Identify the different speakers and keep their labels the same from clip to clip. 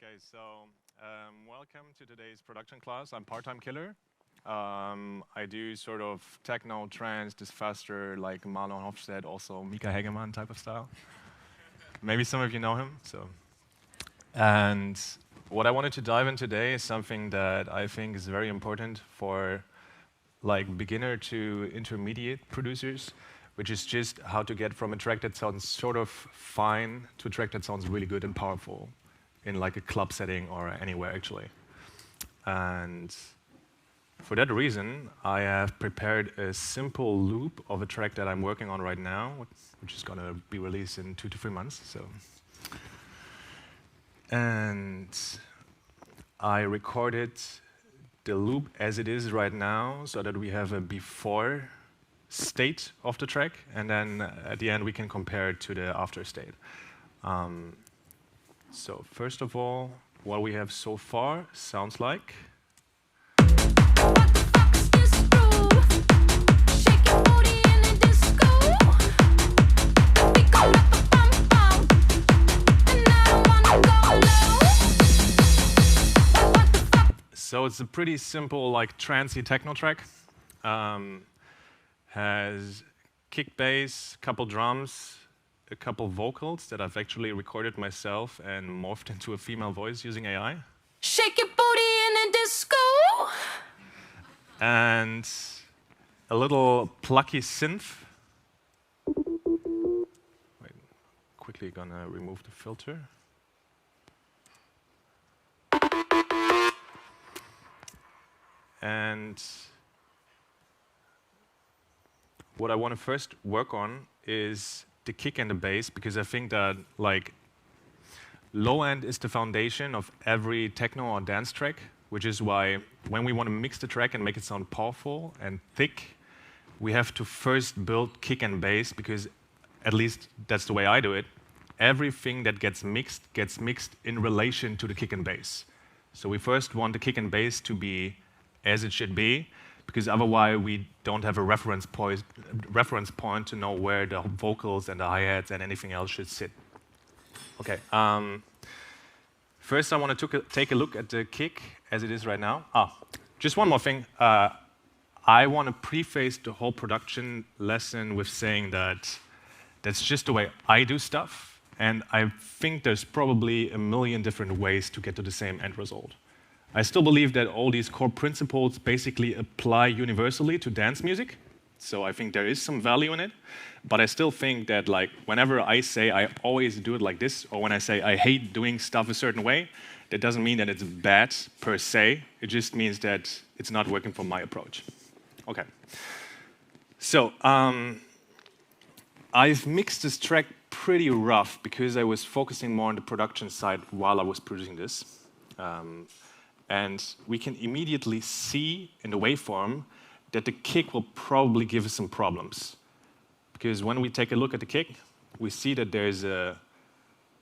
Speaker 1: Okay, so welcome to today's production class. I'm Part-Time Killer. I do sort of techno, trance, this faster, like Marlon Hofstede, also Mika Hagemann type of style. Maybe some of you know him. And what I wanted to dive in today is something that I think is very important for like beginner to intermediate producers, which is just how to get from a track that sounds sort of fine to a track that sounds really good and powerful in like a club setting or anywhere actually. And for that reason, I have prepared a simple loop of a track that I'm working on right now, which is gonna be released in 2 to 3 months. And I recorded the loop as it is right now so that we have a before state of the track, and then at the end we can compare it to the after state. So first of all, what we have so far sounds like. So it's a pretty simple, like trancey techno track. Has kick bass, couple drums, a couple vocals that I've actually recorded myself and morphed into a female voice using AI.
Speaker 2: Shake your booty in a disco.
Speaker 1: And a little plucky synth. Wait, quickly gonna remove the filter. And what I want to first work on is the kick and the bass, because I think that like low end is the foundation of every techno or dance track, which is why when we want to mix the track and make it sound powerful and thick, we have to first build kick and bass, because at least that's the way I do it. Everything that gets mixed in relation to the kick and bass. So we first want the kick and bass to be as it should be, because otherwise we don't have a reference point to know where the vocals and the hi-hats and anything else should sit. Okay. First, I want to take a look at the kick as it is right now. Just one more thing. I want to preface the whole production lesson with saying that that's just the way I do stuff, and I think there's probably a million different ways to get to the same end result. I still believe that all these core principles basically apply universally to dance music, so I think there is some value in it, but I still think that like whenever I say I always do it like this, or when I say I hate doing stuff a certain way, that doesn't mean that it's bad per se, it just means that it's not working for my approach. Okay. So, I've mixed this track pretty rough because I was focusing more on the production side while I was producing this. And we can immediately see in the waveform that the kick will probably give us some problems. Because when we take a look at the kick, we see that there's a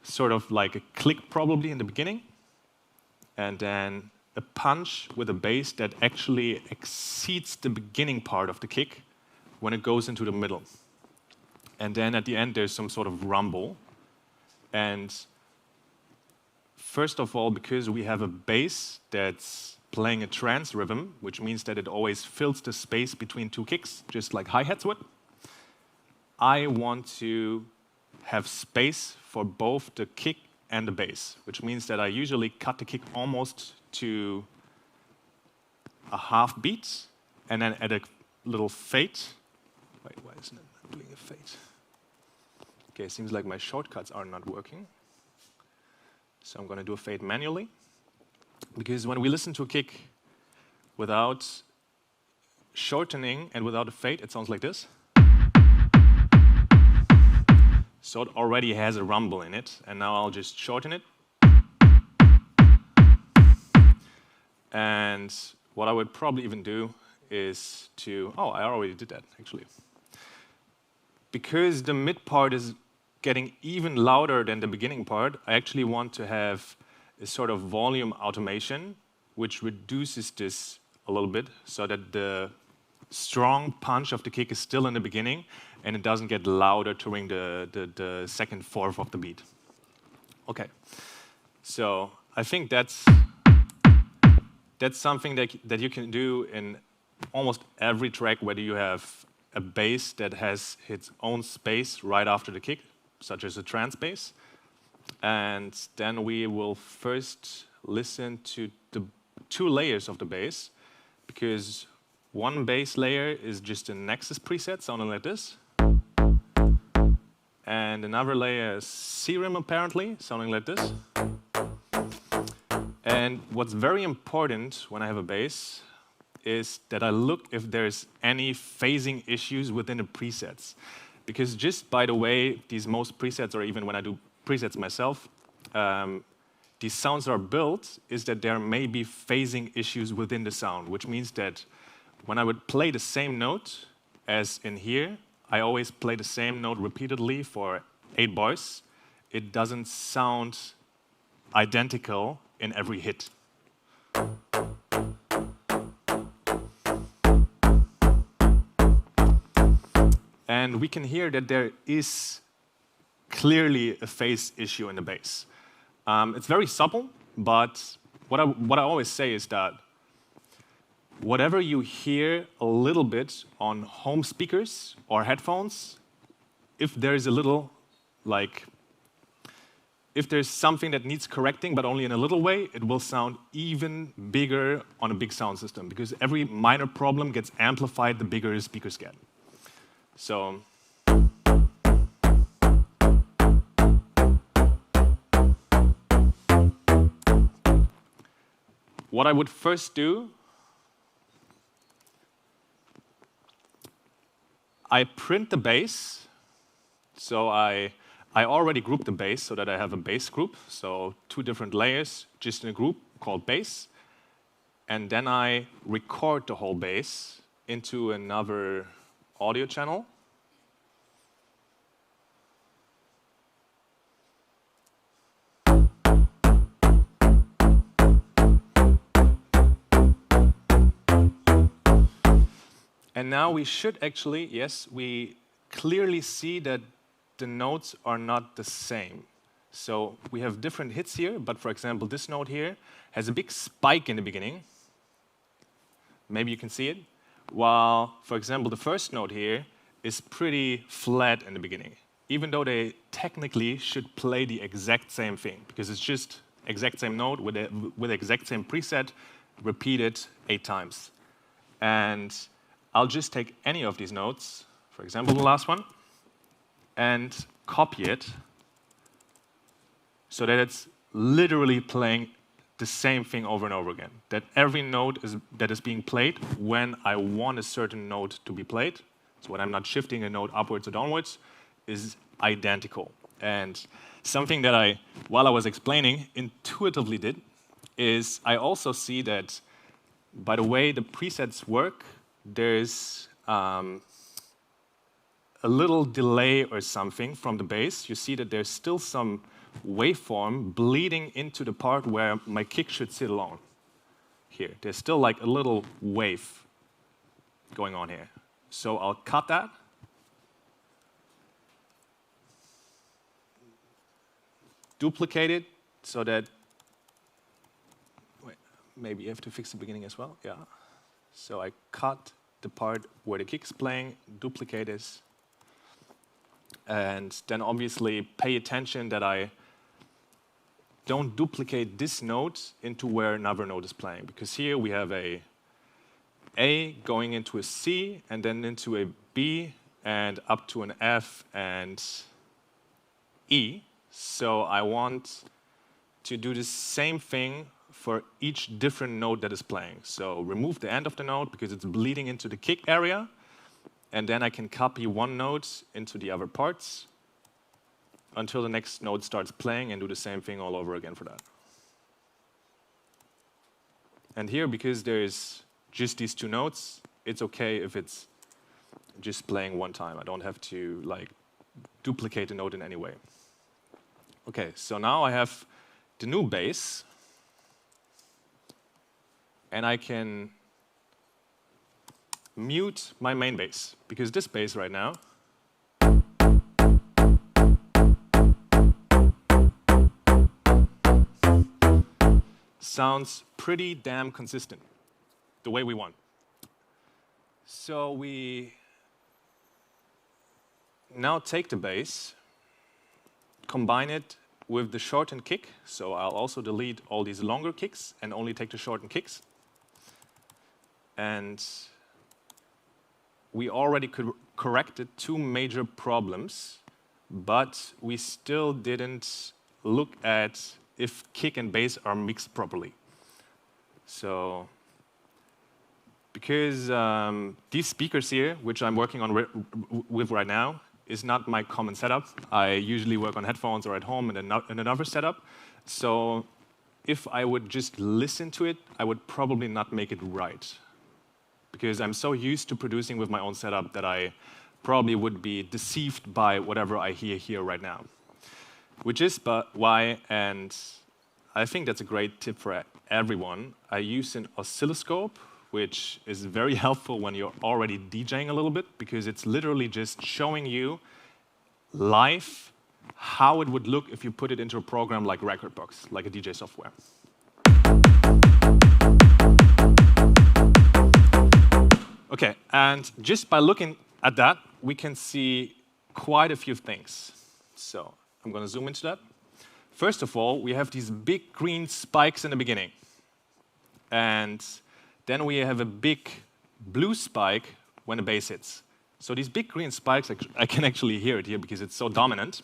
Speaker 1: sort of like a click probably in the beginning, and then a punch with a bass that actually exceeds the beginning part of the kick when it goes into the middle. And then at the end, there's some sort of rumble. And first of all, because we have a bass that's playing a trance rhythm, which means that it always fills the space between two kicks, just like hi-hats would, I want to have space for both the kick and the bass, which means that I usually cut the kick almost to a half beat and then add a little fade. Wait, why isn't it doing a fade? Okay, it seems like my shortcuts are not working. So I'm going to do a fade manually, because when we listen to a kick without shortening and without a fade, it sounds like this. So it already has a rumble in it, and now I'll just shorten it. And what I would probably even do is to, I already did that actually. Because the mid part is getting even louder than the beginning part, I actually want to have a sort of volume automation which reduces this a little bit so that the strong punch of the kick is still in the beginning and it doesn't get louder during the second fourth of the beat. Okay, so I think that's something that you can do in almost every track, whether you have a bass that has its own space right after the kick, such as a trance bass. And then we will first listen to the 2 layers of the bass, because one bass layer is just a Nexus preset sounding like this. And another layer is Serum, apparently, sounding like this. And what's very important when I have a bass is that I look if there's any phasing issues within the presets. Because just by the way these most presets, or even when I do presets myself, these sounds are built, is that there may be phasing issues within the sound, which means that when I would play the same note as in here, I always play the same note repeatedly for 8 bars. It doesn't sound identical in every hit. And we can hear that there is clearly a phase issue in the bass. It's very subtle, but what I always say is that whatever you hear a little bit on home speakers or headphones, if there's a little, like, if there's something that needs correcting, but only in a little way, it will sound even bigger on a big sound system, because every minor problem gets amplified the bigger the speakers get. So what I would first do, I print the bass. So I already grouped the bass so that I have a bass group, so 2 different layers just in a group called bass. And then I record the whole bass into another audio channel. And now we should actually, yes, we clearly see that the notes are not the same. So we have different hits here, but for example, this note here has a big spike in the beginning. Maybe you can see it. While, for example, the first note here is pretty flat in the beginning, even though they technically should play the exact same thing, because it's just exact same note with the exact same preset repeated 8 times. And I'll just take any of these notes, for example, the last one, and copy it so that it's literally playing the same thing over and over again. That every note that is being played when I want a certain note to be played, so when I'm not shifting a note upwards or downwards, is identical. And something that I, while I was explaining, intuitively did, is I also see that by the way the presets work, there's a little delay or something from the bass. You see that there's still some waveform bleeding into the part where my kick should sit alone. Here, there's still like a little wave going on here. So I'll cut that. Duplicate it so that, wait, maybe you have to fix the beginning as well, yeah. So I cut the part where the kick's playing, duplicate this, and then obviously pay attention that I don't duplicate this note into where another note is playing, because here we have a A going into a C, and then into a B, and up to an F and E. So I want to do the same thing for each different note that is playing. So remove the end of the note because it's bleeding into the kick area, and then I can copy one note into the other parts until the next note starts playing, and do the same thing all over again for that. And here, because there's just these 2 notes, it's okay if it's just playing one time. I don't have to like duplicate the note in any way. Okay, so now I have the new bass, and I can mute my main bass, because this bass right now sounds pretty damn consistent, the way we want. So we now take the bass, combine it with the shortened kick. So I'll also delete all these longer kicks and only take the shortened kicks. And we already corrected two major problems, but we still didn't look at if kick and bass are mixed properly. So, because these speakers here, which I'm working on with right now, is not my common setup. I usually work on headphones or at home in another setup. So if I would just listen to it, I would probably not make it right. Because I'm so used to producing with my own setup that I probably would be deceived by whatever I hear here right now. Which is why, and I think that's a great tip for everyone, I use an oscilloscope, which is very helpful when you're already DJing a little bit, because it's literally just showing you live how it would look if you put it into a program like Rekordbox, like a DJ software. Okay, and just by looking at that, we can see quite a few things. So I'm going to zoom into that. First of all, we have these big green spikes in the beginning. And then we have a big blue spike when the bass hits. So these big green spikes, I can actually hear it here because it's so dominant,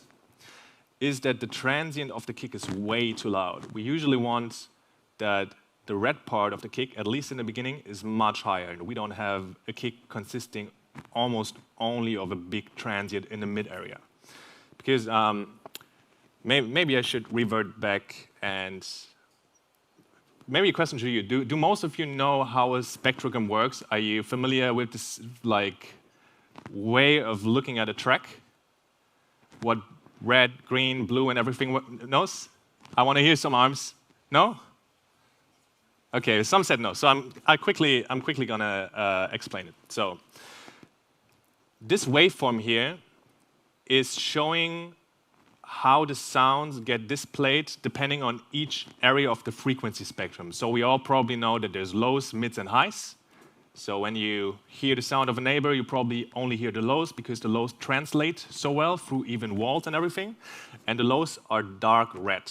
Speaker 1: is that the transient of the kick is way too loud. We usually want that the red part of the kick, at least in the beginning, is much higher. And we don't have a kick consisting almost only of a big transient in the mid area. Because maybe I should revert back and maybe a question to you. Do most of you know how a spectrogram works? Are you familiar with this way of looking at a track? What red, green, blue, and everything knows? I want to hear some arms. No? Okay, some said no. So I'm quickly gonna explain it. So this waveform here is showing how the sounds get displayed depending on each area of the frequency spectrum. So we all probably know that there's lows, mids, and highs. So when you hear the sound of a neighbor, you probably only hear the lows because the lows translate so well through even walls and everything. And the lows are dark red.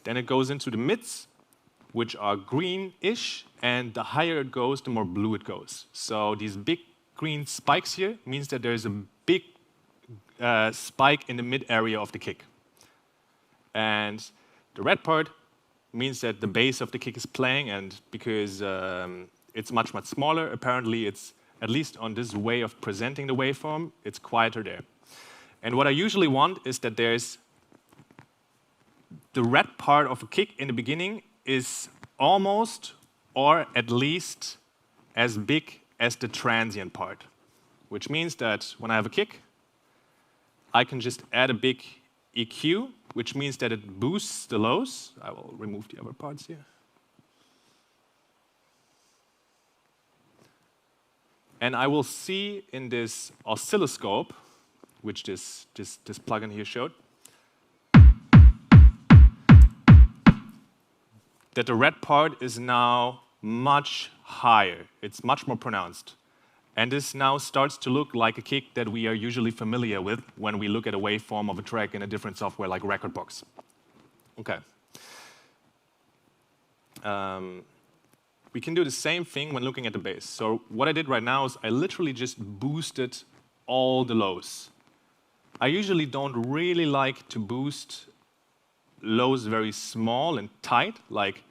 Speaker 1: Then it goes into the mids, which are greenish, and the higher it goes, the more blue it goes. So these big green spikes here means that there's a big spike in the mid area of the kick. And the red part means that the bass of the kick is playing, and because it's much, much smaller, apparently it's, at least on this way of presenting the waveform, it's quieter there. And what I usually want is that there's the red part of a kick in the beginning is almost or at least as big as the transient part, which means that when I have a kick, I can just add a big EQ, which means that it boosts the lows. I will remove the other parts here. And I will see in this oscilloscope, which this plugin here showed, that the red part is now much higher. It's much more pronounced. And this now starts to look like a kick that we are usually familiar with when we look at a waveform of a track in a different software like Rekordbox. Okay. We can do the same thing when looking at the bass. So what I did right now is I literally just boosted all the lows. I usually don't really like to boost lows very small and tight. Like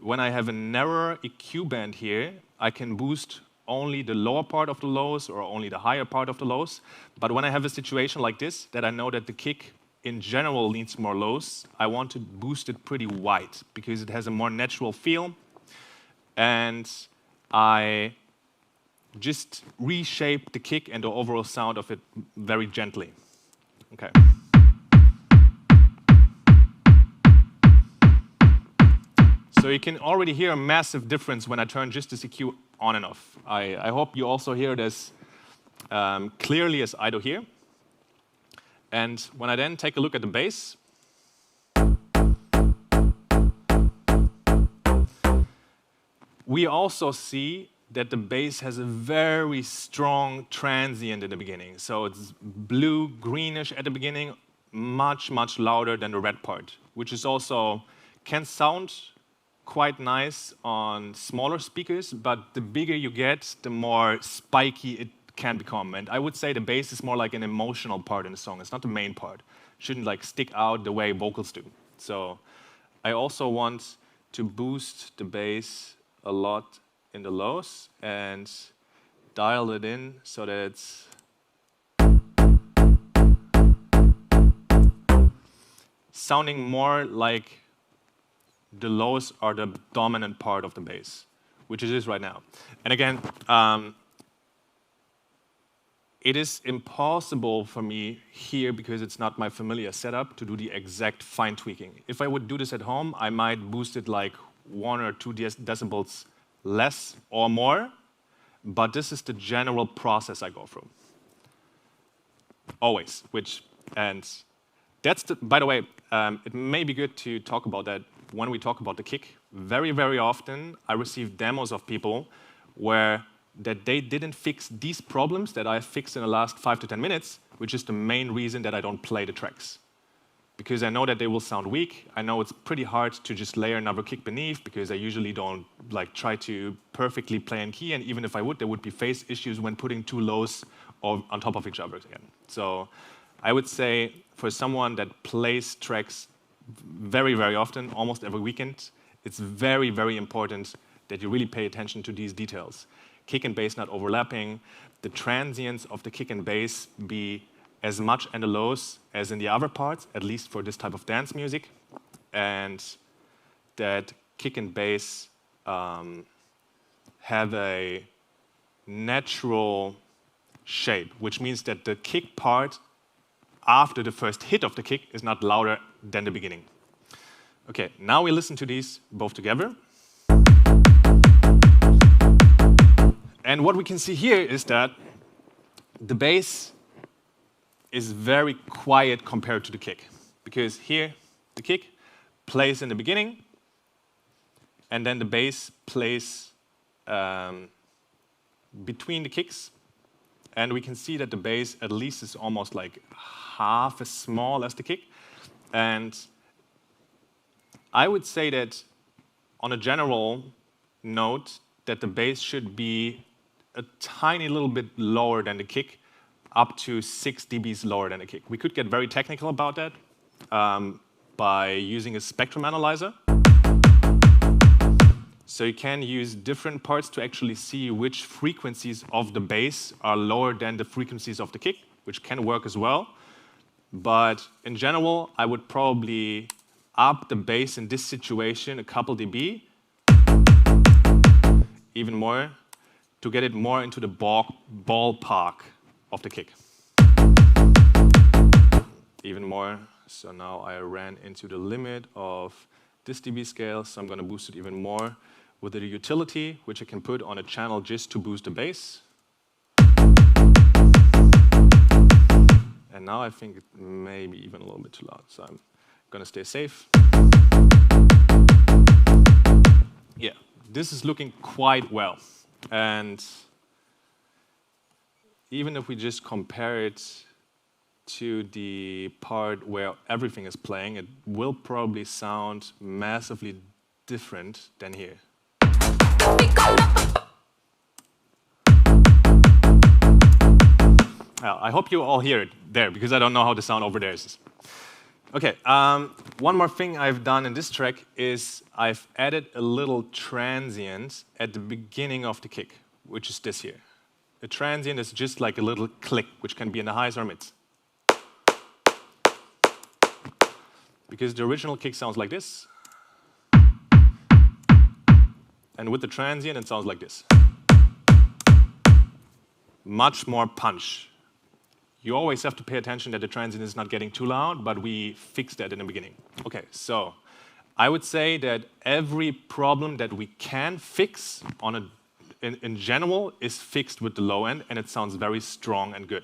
Speaker 1: when I have a narrower EQ band here, I can boost only the lower part of the lows or only the higher part of the lows. But when I have a situation like this, that I know that the kick in general needs more lows, I want to boost it pretty wide because it has a more natural feel. And I just reshape the kick and the overall sound of it very gently. Okay. So you can already hear a massive difference when I turn just this EQ on and off. I hope you also hear this clearly as I do here. And when I then take a look at the bass,
Speaker 2: Shake your booty and then disco.
Speaker 1: you can already hear a massive difference when I turn just this EQ on and off. I hope you also hear this clearly as I do here. And when I then take a look at the bass, you can already hear a massive difference when I turn just this EQ on and off. I hope you also hear this clearly as I do here. And when I then take a look at the bass, we also see that the bass has a very strong transient in the beginning. So it's blue, greenish at the beginning, much, much louder than the red part, which is also can sound quite nice on smaller speakers, but the bigger you get, the more spiky it can become. And I would say the bass is more like an emotional part in the song. It's not the main part. It shouldn't like stick out the way vocals do. So I also want to boost the bass a lot in the lows and dial it in so that it's sounding more like the lows are the dominant part of the bass, which it is right now. And again, it is impossible for me here, because it's not my familiar setup, to do the exact fine tweaking. If I would do this at home, I might boost it like 1 or 2 decibels less or more, but this is the general process I go through. Always, and that's the, by the way, it may be good to talk about that when we talk about the kick. Very, very often, I receive demos of people where that they didn't fix these problems that I fixed in the last 5 to 10 minutes, which is the main reason that I don't play the tracks. Because I know that they will sound weak. I know it's pretty hard to just layer another kick beneath, because I usually don't like try to perfectly play in key, and even if I would, there would be phase issues when putting 2 lows on top of each other again. So I would say for someone that plays tracks very, very often, almost every weekend, it's very, very important that you really pay attention to these details. Kick and bass not overlapping, the transients of the kick and bass be as much in the lows as in the other parts, at least for this type of dance music, and that kick and bass have a natural shape, which means that the kick part after the first hit of the kick is not louder than the beginning. Okay, now we listen to these both together. And what we can see here is that the bass is very quiet compared to the kick, because here the kick plays in the beginning, and then the bass plays between the kicks, and we can see that the bass at least is almost like half as small as the kick. And I would say that on a general note, that the bass should be a tiny little bit lower than the kick, up to 6 dBs lower than the kick. We could get very technical about that by using a spectrum analyzer. So you can use different parts to actually see which frequencies of the bass are lower than the frequencies of the kick, which can work as well. But in general, I would probably up the bass in this situation a couple dB, even more, to get it more into the ballpark of the kick. Even more. So now I ran into the limit of this dB scale, so I'm going to boost it even more with the utility, which I can put on a channel just to boost the bass. And now I think it may be even a little bit too loud, so I'm going to stay safe. Yeah, this is looking quite well. And even if we just compare it to the part where everything is playing, it will probably sound massively different than here. Well, I hope you all hear it there, because I don't know how the sound over there is. Okay, one more thing I've done in this track is I've added a little transient at the beginning of the kick, which is this here. A transient is just like a little click, which can be in the highs or mids. Because the original kick sounds like this. And with the transient, it sounds like this. Much more punch. You always have to pay attention that the transient is not getting too loud, but we fixed that in the beginning. Okay, so I would say that every problem that we can fix in general is fixed with the low end, and it sounds very strong and good.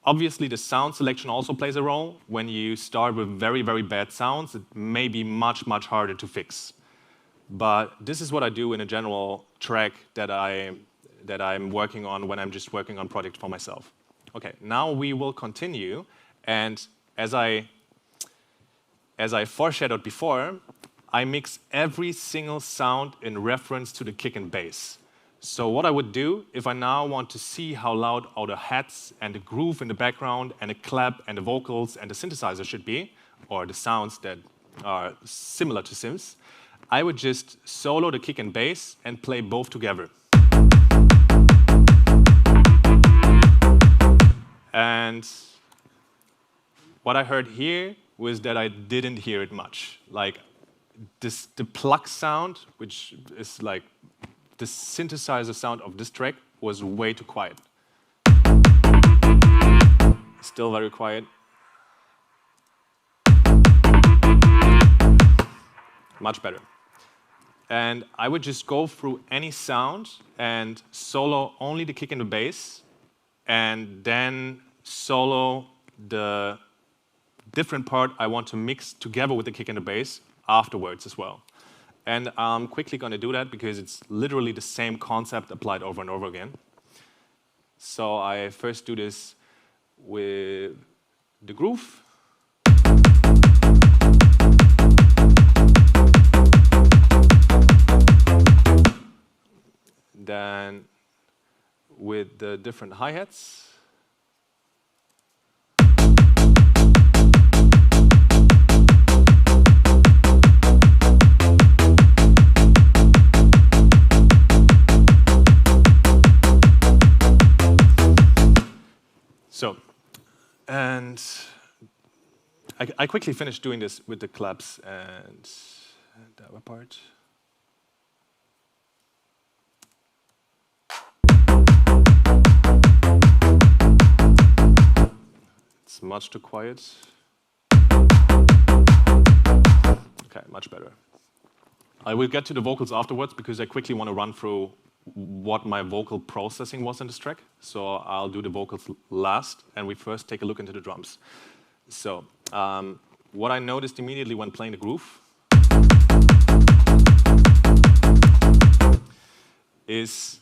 Speaker 1: Obviously, the sound selection also plays a role. When you start with very, very bad sounds, it may be much, much harder to fix. But this is what I do in a general track that I'm working on when I'm just working on projects for myself. Okay, now we will continue, and as I foreshadowed before, I mix every single sound in reference to the kick and bass. So what I would do, if I now want to see how loud all the hats and the groove in the background and the clap and the vocals and the synthesizer should be, or the sounds that are similar to synths, I would just solo the kick and bass and play both together. And what I heard here was that I didn't hear it much. Like the pluck sound, which is like the synthesizer sound of this track, was way too quiet. Still very quiet. Much better. And I would just go through any sound and solo only the kick and the bass, and then solo the different part I want to mix together with the kick and the bass afterwards as well. And I'm quickly going to do that because it's literally the same concept applied over and over again. So I first do this with the groove. Then with the different hi-hats. So, and I quickly finished doing this with the claps and the other part. It's much too quiet. Okay, much better. I will get to the vocals afterwards because I quickly want to run through what my vocal processing was in this track. So I'll do the vocals last, and we first take a look into the drums. So what I noticed immediately when playing the groove is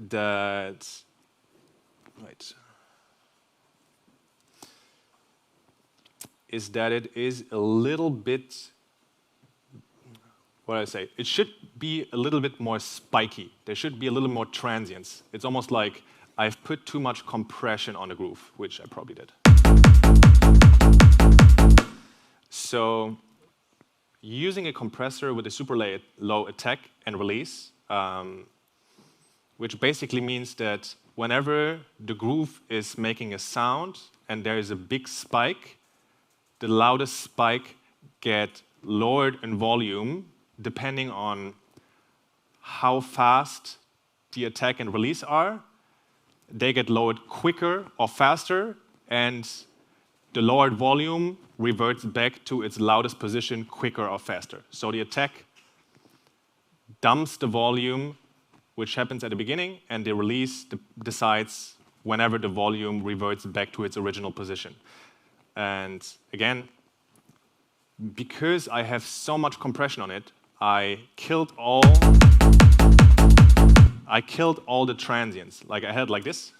Speaker 1: that, it is a little bit, what do I say? It should be a little bit more spiky. There should be a little more transience. It's almost like I've put too much compression on the groove, which I probably did. So using a compressor with a super low attack and release, which basically means that whenever the groove is making a sound and there is a big spike, the loudest spike gets lowered in volume depending on how fast the attack and release are. They get lowered quicker or faster, and the lowered volume reverts back to its loudest position quicker or faster. So the attack dumps the volume, which happens at the beginning, and the release decides whenever the volume reverts back to its original position. And again, because I have so much compression on it, I killed all the transients. Like I had like this.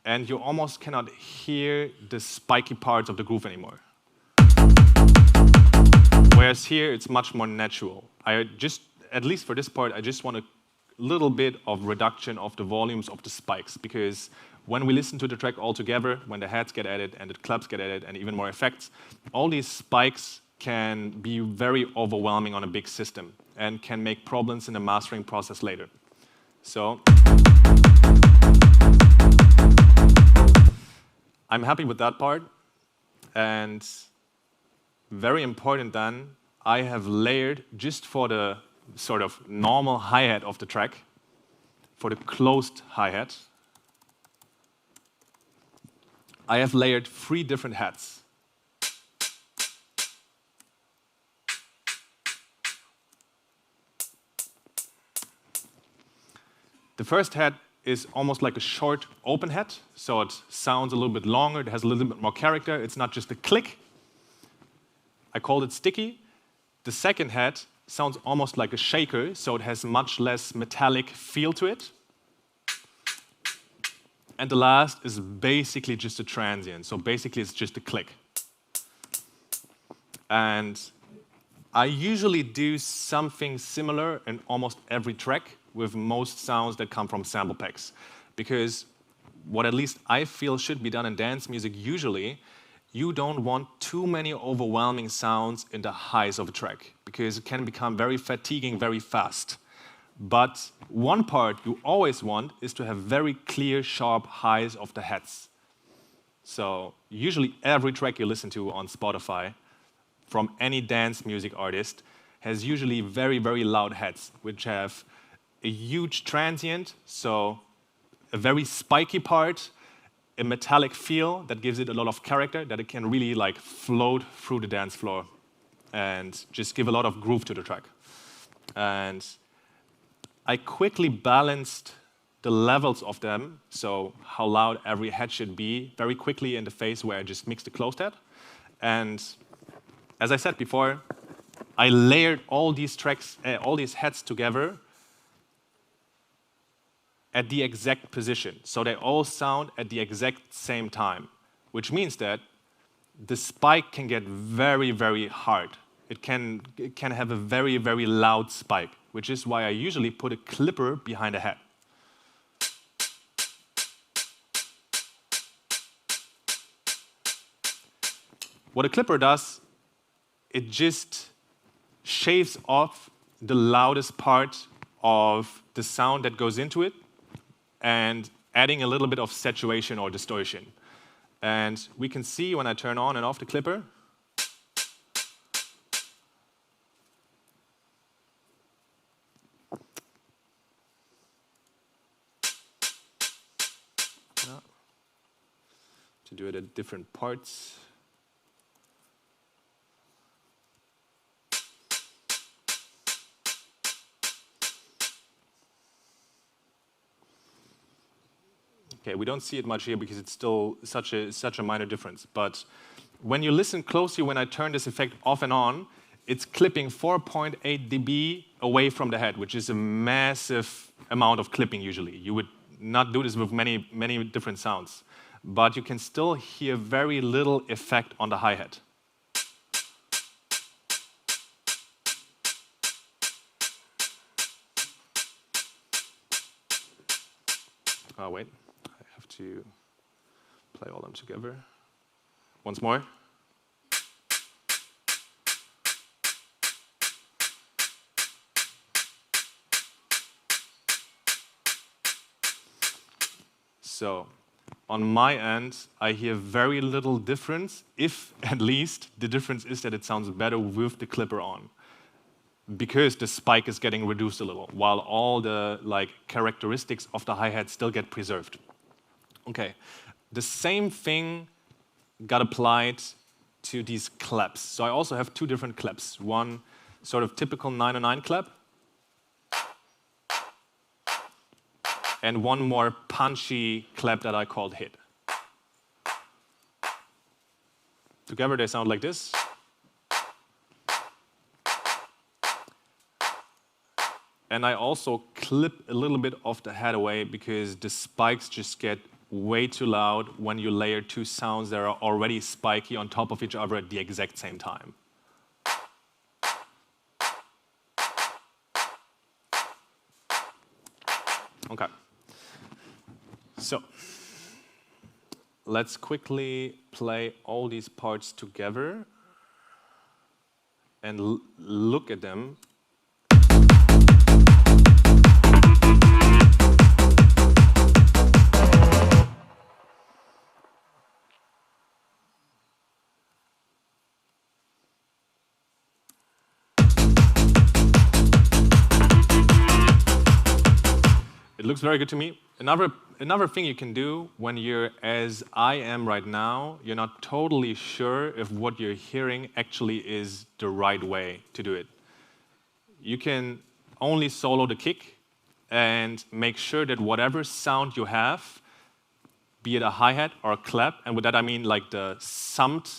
Speaker 1: And you almost cannot hear the spiky parts of the groove anymore. Whereas here, it's much more natural. At least for this part, I just want a little bit of reduction of the volumes of the spikes, because when we listen to the track all together, when the hats get added and the claps get added and even more effects, all these spikes can be very overwhelming on a big system and can make problems in the mastering process later. So I'm happy with that part. And very important then, I have layered just for the sort of normal hi-hat of the track, for the closed hi-hat, I have layered 3 different hats. The first hat is almost like a short open head, so it sounds a little bit longer, it has a little bit more character, it's not just a click. I called it sticky. The second head sounds almost like a shaker, so it has much less metallic feel to it. And the last is basically just a transient, so basically it's just a click. And I usually do something similar in almost every track with most sounds that come from sample packs. Because what at least I feel should be done in dance music usually, you don't want too many overwhelming sounds in the highs of a track, because it can become very fatiguing very fast. But one part you always want is to have very clear, sharp highs of the heads. So usually every track you listen to on Spotify from any dance music artist has usually very, very loud heads, which have a huge transient, so a very spiky part, a metallic feel that gives it a lot of character, that it can really like float through the dance floor and just give a lot of groove to the track. And I quickly balanced the levels of them, so how loud every head should be, very quickly in the phase where I just mixed the closed head. And as I said before, I layered all these tracks, all these heads together at the exact position. So they all sound at the exact same time, which means that the spike can get very, very hard. It can have a very, very loud spike, which is why I usually put a clipper behind a head. What a clipper does, it just shaves off the loudest part of the sound that goes into it and adding a little bit of saturation or distortion. And we can see when I turn on and off the clipper, to do it at different parts. Okay, we don't see it much here because it's still such a minor difference. But when you listen closely, when I turn this effect off and on, it's clipping 4.8 dB away from the head, which is a massive amount of clipping usually. You would not do this with many, many different sounds. But you can still hear very little effect on the hi-hat. Oh, wait. I have to play all of them together. Once more. So, on my end, I hear very little difference, if at least the difference is that it sounds better with the clipper on, because the spike is getting reduced a little, while all the characteristics of the hi-hat still get preserved. Okay, the same thing got applied to these claps. So I also have two different claps. One sort of typical 909 clap, and one more punchy clap that I called hit. Together they sound like this. And I also clip a little bit of the head away because the spikes just get way too loud when you layer two sounds that are already spiky on top of each other at the exact same time. Okay. So, let's quickly play all these parts together and look at them. It looks very good to me. Another thing you can do when you're, as I am right now, you're not totally sure if what you're hearing actually is the right way to do it. You can only solo the kick and make sure that whatever sound you have, be it a hi-hat or a clap, and with that I mean like the summed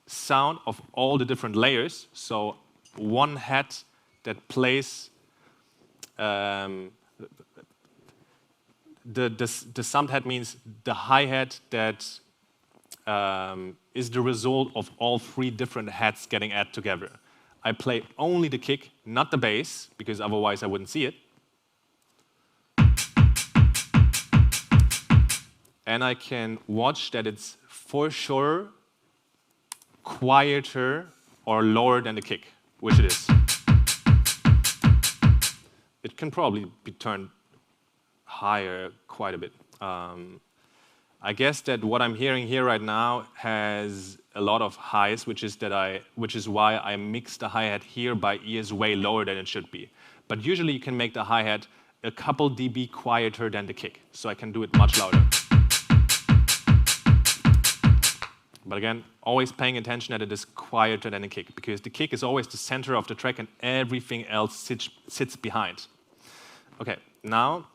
Speaker 1: sound of all the different layers. So one hat that plays the summed hat means the hi-hat that is the result of all three different hats getting added together. I play only the kick, not the bass, because otherwise I wouldn't see it. And I can watch that it's for sure quieter or lower than the kick, which it is. It can probably be turned higher quite a bit. I guess that what I'm hearing here right now has a lot of highs, which is why I mix the hi-hat here by ears way lower than it should be. But usually you can make the hi-hat a couple dB quieter than the kick, so I can do it much louder. But again, always paying attention that it is quieter than the kick, because the kick is always the center of the track and everything else sits behind. Okay, now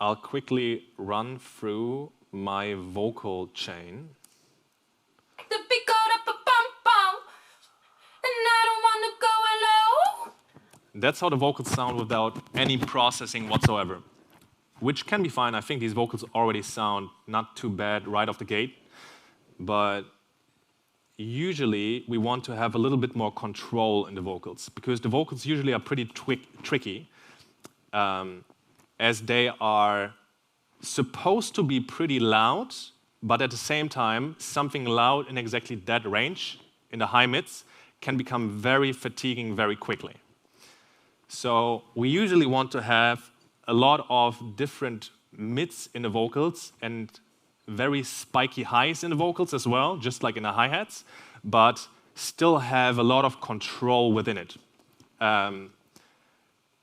Speaker 1: I'll quickly run through my vocal chain.
Speaker 2: The beat go up a bum bum, and I don't wanna go alone.
Speaker 1: That's how the vocals sound without any processing whatsoever, which can be fine. I think these vocals already sound not too bad right off the gate, but usually we want to have a little bit more control in the vocals, because the vocals usually are pretty tricky, as they are supposed to be pretty loud, but at the same time, something loud in exactly that range, in the high mids, can become very fatiguing very quickly. So we usually want to have a lot of different mids in the vocals and very spiky highs in the vocals as well, just like in the hi-hats, but still have a lot of control within it.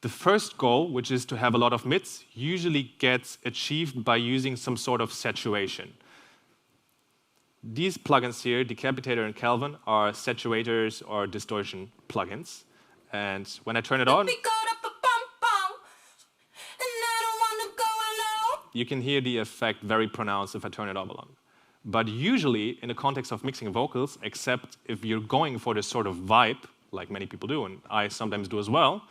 Speaker 1: The first goal, which is to have a lot of mids, usually gets achieved by using some sort of saturation. These plugins here, Decapitator and Calvin, are saturators or distortion plugins. And when I turn it on, you can hear the effect very pronounced if I turn it up a lot. But usually, in the context of mixing vocals, except if you're going for this sort of vibe, like many people do, and I sometimes do as well,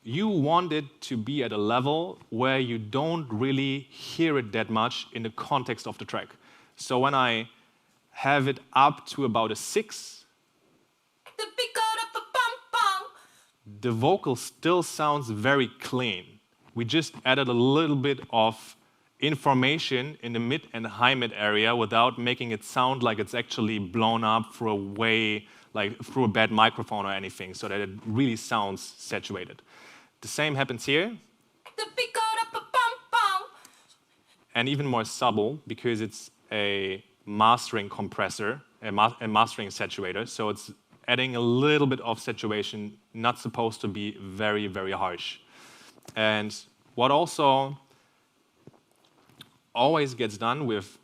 Speaker 1: you want it to be at a level where you don't really hear it that much in the context of the track. So when I have it up to about a 6, the vocal still sounds very clean. We just added a little bit of information in the mid and high mid area without making it sound like it's actually blown up through a way, like through a bad microphone or anything, so that it really sounds saturated. The same happens here, and even more subtle, because it's a mastering compressor, a mastering saturator, so it's adding a little bit of saturation, not supposed to be very, very harsh. And what also always gets done with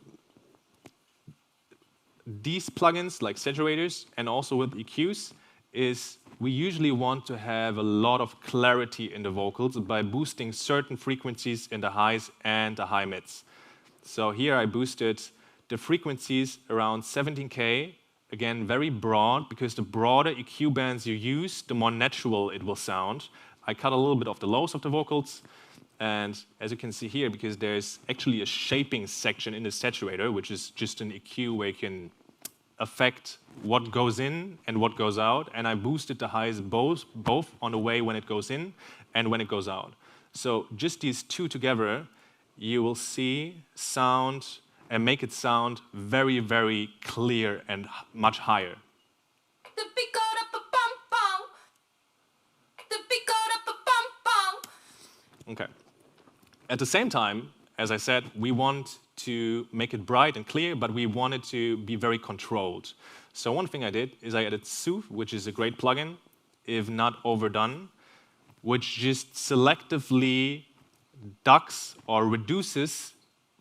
Speaker 1: these plugins, like saturators, and also with EQs, is we usually want to have a lot of clarity in the vocals by boosting certain frequencies in the highs and the high mids. So here I boosted the frequencies around 17K, again, very broad, because the broader EQ bands you use, the more natural it will sound. I cut a little bit of the lows of the vocals, and as you can see here, because there's actually a shaping section in the saturator, which is just an EQ where you can affect what goes in and what goes out, and I boosted the highs both on the way when it goes in and when it goes out. So just these two together, you will see sound and make it sound very, very clear and much higher. Okay. At the same time, as I said, we want to make it bright and clear, but we want it to be very controlled. So one thing I did is I added Soothe, which is a great plugin, if not overdone, which just selectively ducks or reduces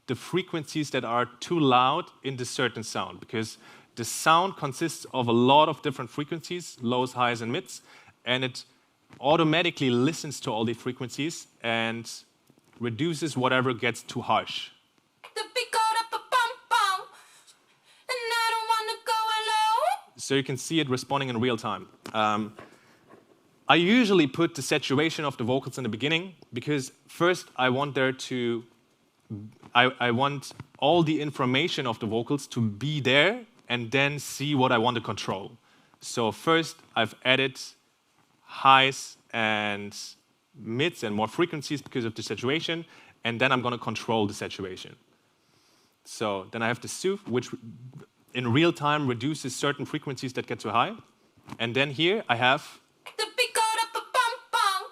Speaker 1: the frequencies that are too loud in the certain sound, because the sound consists of a lot of different frequencies, lows, highs, and mids, and it automatically listens to all the frequencies and reduces whatever gets too harsh.
Speaker 2: The beat go up a bum bum, and I don't wanna go alone.
Speaker 1: So you can see it responding in real time. I usually put the saturation of the vocals in the beginning because first I want there to, I want all the information of the vocals to be there and then see what I want to control. So first I've added highs and mids and more frequencies because of the saturation, and then I'm going to control the saturation. So then I have the soothe, which in real time reduces certain frequencies that get too high. And then here I have
Speaker 2: The beat go up a bum bum.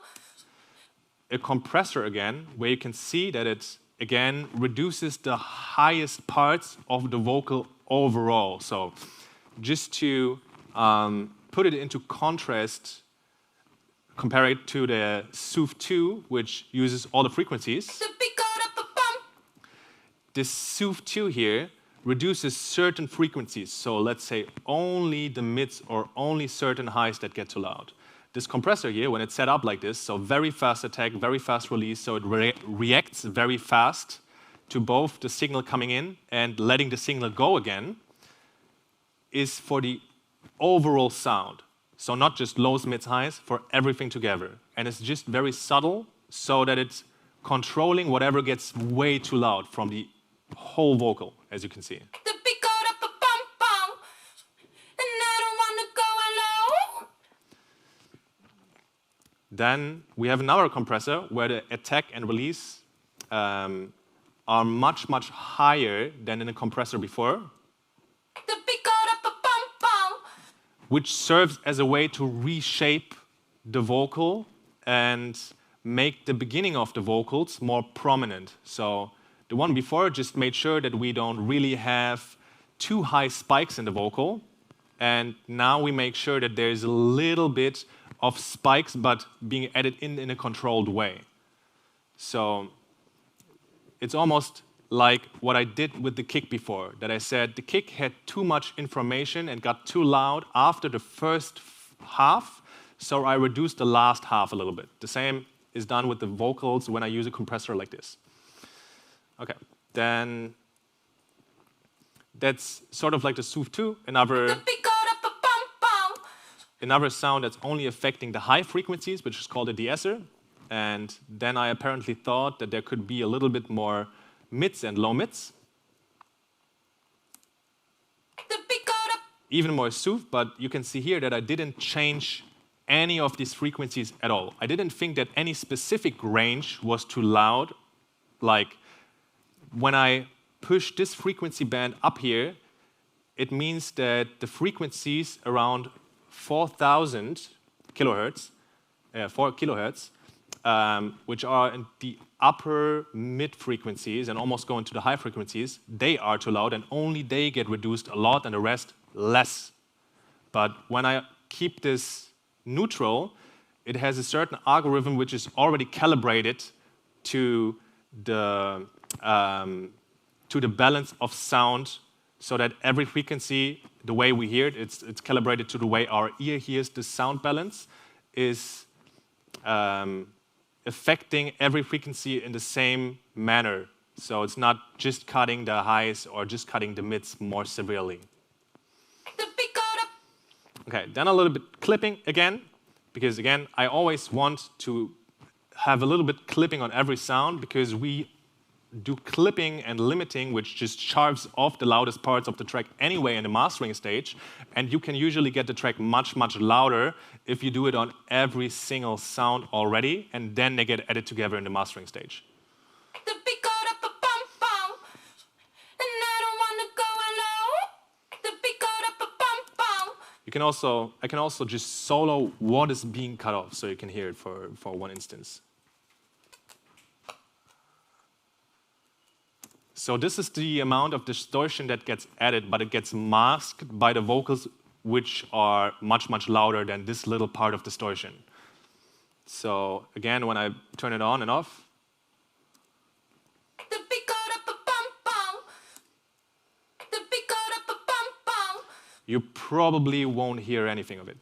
Speaker 1: a compressor again, where you can see that it again reduces the highest parts of the vocal overall. So just to put it into contrast, compare it to the Soothe 2, which uses all the frequencies.
Speaker 2: The beat go up a bum.
Speaker 1: This Soothe 2 here reduces certain frequencies. So let's say only the mids or only certain highs that get too loud. This compressor here, when it's set up like this, so very fast attack, very fast release, so it reacts very fast to both the signal coming in and letting the signal go again, is for the overall sound. So not just lows, mids, highs, for everything together. And it's just very subtle so that it's controlling whatever gets way too loud from the whole vocal, as you can see.
Speaker 2: The beat go up a bum bum, and I don't wanna go alone.
Speaker 1: Then we have another compressor where the attack and release are much, much higher than in the compressor before,
Speaker 2: The beat go up a bum bum.
Speaker 1: which serves as a way to reshape the vocal and make the beginning of the vocals more prominent. So the one before just made sure that we don't really have too high spikes in the vocal, and now we make sure that there's a little bit of spikes, but being added in a controlled way. So it's almost like what I did with the kick before, that I said the kick had too much information and got too loud after the first half, so I reduced the last half a little bit. The same is done with the vocals when I use a compressor like this. Okay, then that's sort of like the Soothe 2, another
Speaker 2: The beat go up a bum bum.
Speaker 1: another sound that's only affecting the high frequencies, which is called a de-esser. And then I apparently thought that there could be a little bit more mids and low mids,
Speaker 2: The beat go up.
Speaker 1: even more soothe, but you can see here that I didn't change any of these frequencies at all. I didn't think that any specific range was too loud. Like when I push this frequency band up here, it means that the frequencies around 4,000 kilohertz, 4 kilohertz, which are in the upper mid frequencies and almost go into the high frequencies, they are too loud and only they get reduced a lot and the rest less. But when I keep this neutral, it has a certain algorithm which is already calibrated to the balance of sound, so that every frequency, the way we hear it, it's calibrated to the way our ear hears the sound balance, is affecting every frequency in the same manner. So it's not just cutting the highs or just cutting the mids more severely.
Speaker 2: The beat go up.
Speaker 1: Okay, then a little bit clipping again, because again, I always want to have a little bit clipping on every sound, because we do clipping and limiting, which just sharps off the loudest parts of the track anyway in the mastering stage, and you can usually get the track much, much louder if you do it on every single sound already, and then they get added together in the mastering stage.
Speaker 2: The beat go up a bum bum, and I don't wanna go alone. The beat go up a bum bum.
Speaker 1: I can also just solo what is being cut off, so you can hear it for one instance. So this is the amount of distortion that gets added, but it gets masked by the vocals, which are much, much louder than this little part of distortion. So again, when I turn it on and off,
Speaker 2: The beat go up a bum bum. The beat go up a bum bum.
Speaker 1: you probably won't hear anything of it.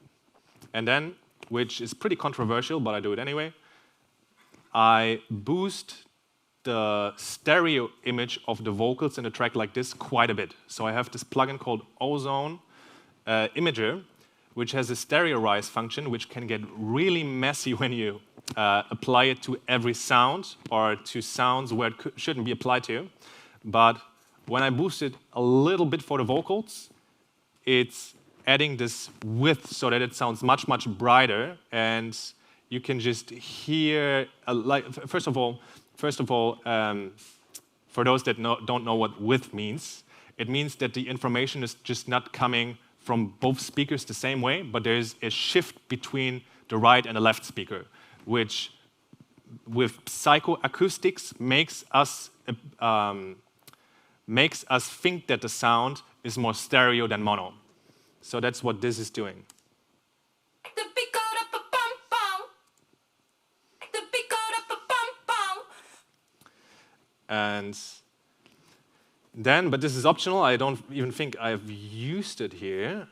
Speaker 1: And then, which is pretty controversial, but I do it anyway, I boost the stereo image of the vocals in the track like this quite a bit. So I have this plugin called Ozone Imager, which has a stereo-rise function, which can get really messy when you apply it to every sound or to sounds where it shouldn't be applied to. But when I boost it a little bit for the vocals, it's adding this width so that it sounds much, much brighter, and you can just hear, first of all, for those that don't know what width means, it means that the information is just not coming from both speakers the same way, but there's a shift between the right and the left speaker, which with psychoacoustics makes us think that the sound is more stereo than mono. So that's what this is doing.
Speaker 2: The beat go up a bum bum. The beat go up a bum bum.
Speaker 1: And then, but this is optional, I don't even think I've used it here,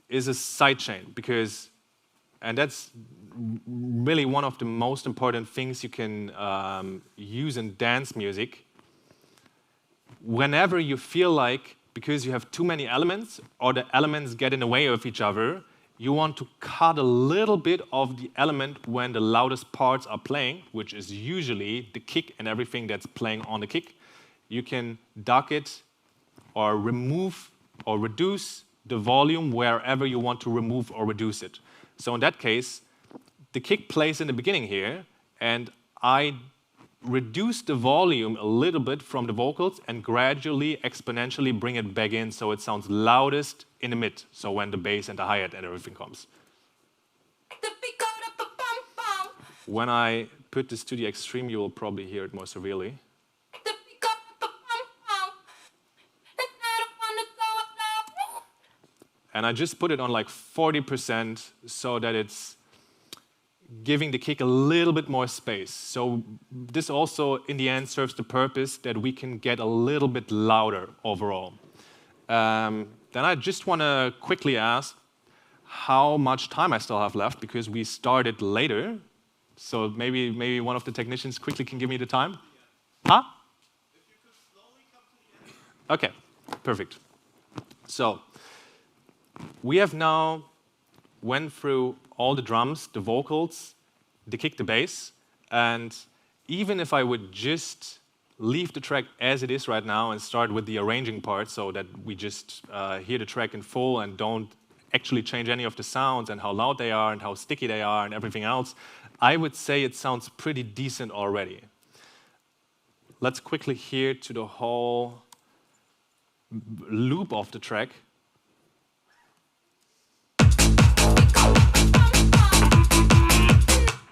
Speaker 1: is a sidechain, because, and that's really one of the most important things you can use in dance music. Whenever you feel like, because you have too many elements, or the elements get in the way of each other, you want to cut a little bit of the element when the loudest parts are playing, which is usually the kick and everything that's playing on the kick. You can duck it or remove or reduce the volume wherever you want to remove or reduce it. So in that case, the kick plays in the beginning here, and I reduce the volume a little bit from the vocals and gradually, exponentially bring it back in so it sounds loudest in the mid, so when the bass and the hi-hat and everything comes.
Speaker 2: The beat go up a bum bum.
Speaker 1: When I put this to the extreme, you will probably hear it more severely.
Speaker 2: The beat go up a bum bum. And I don't wanna go alone.
Speaker 1: And I just put it on like 40% so that it's giving the kick a little bit more space. So this also, in the end, serves the purpose that we can get a little bit louder overall. Then I just want to quickly ask how much time I still have left, because we started later. So maybe one of the technicians quickly can give me the time. Huh?
Speaker 3: If you could slowly come to the end.
Speaker 1: Okay, perfect. So we have now went through all the drums, the vocals, the kick, the bass, and even if I would just leave the track as it is right now and start with the arranging part so that we just hear the track in full and don't actually change any of the sounds and how loud they are and how sticky they are and everything else, I would say it sounds pretty decent already. Let's quickly hear to the whole loop of the track.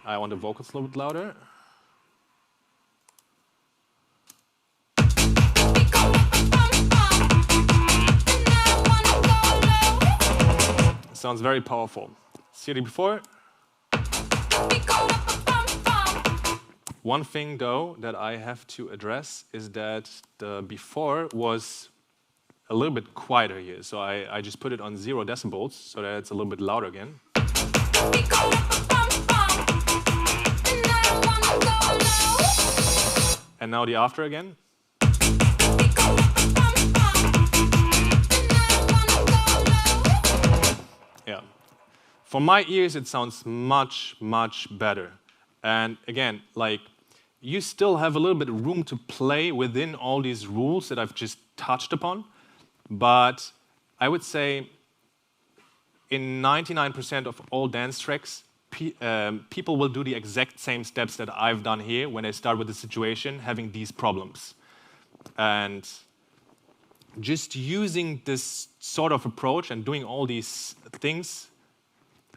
Speaker 1: I want the vocals a little bit louder. Sounds very powerful. See it before? One thing, though, that I have to address is that the before was a little bit quieter here. So I just put it on 0 decibels so that it's a little bit louder again. And now the after again. Yeah. For my ears, it sounds much, much better. And again, like, you still have a little bit of room to play within all these rules that I've just touched upon. But I would say in 99% of all dance tracks, people will do the exact same steps that I've done here when they start with the situation, having these problems. And just using this sort of approach and doing all these things,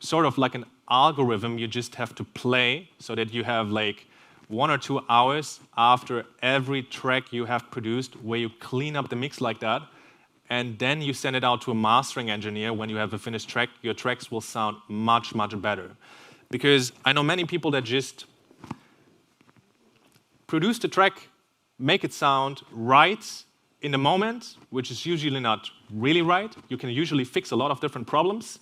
Speaker 1: sort of like an algorithm you just have to play so that you have like 1 or 2 hours after every track you have produced where you clean up the mix like that, and then you send it out to a mastering engineer. When you have a finished track, your tracks will sound much, much better. Because I know many people that just produce the track, make it sound right, in the moment, which is usually not really right. You can usually fix a lot of different problems,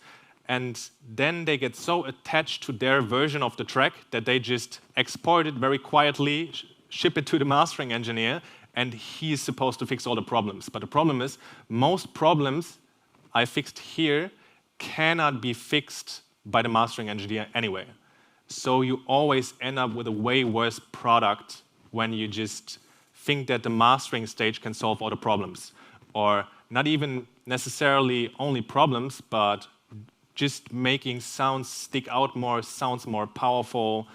Speaker 1: and then they get so attached to their version of the track that they just export it very quietly, ship it to the mastering engineer, and he's supposed to fix all the problems. But the problem is, most problems I fixed here cannot be fixed by the mastering engineer anyway. So you always end up with a way worse product when you just think that the mastering stage can solve all the problems. Or not even necessarily only problems, but just making sounds stick out more, sounds more powerful.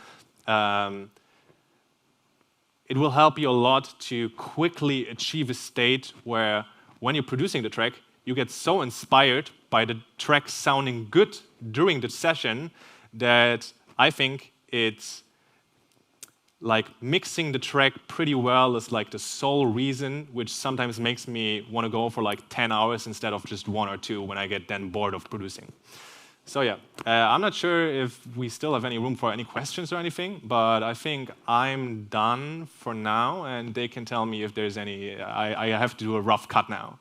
Speaker 1: It will help you a lot to quickly achieve a state where when you're producing the track, you get so inspired by the track sounding good during the session that I think it's like mixing the track pretty well is like the sole reason, which sometimes makes me want to go for like 10 hours instead of just 1 or 2 when I get then bored of producing. So yeah, I'm not sure if we still have any room for any questions or anything, but I think I'm done for now, and they can tell me if there's any. I have to do a rough cut now.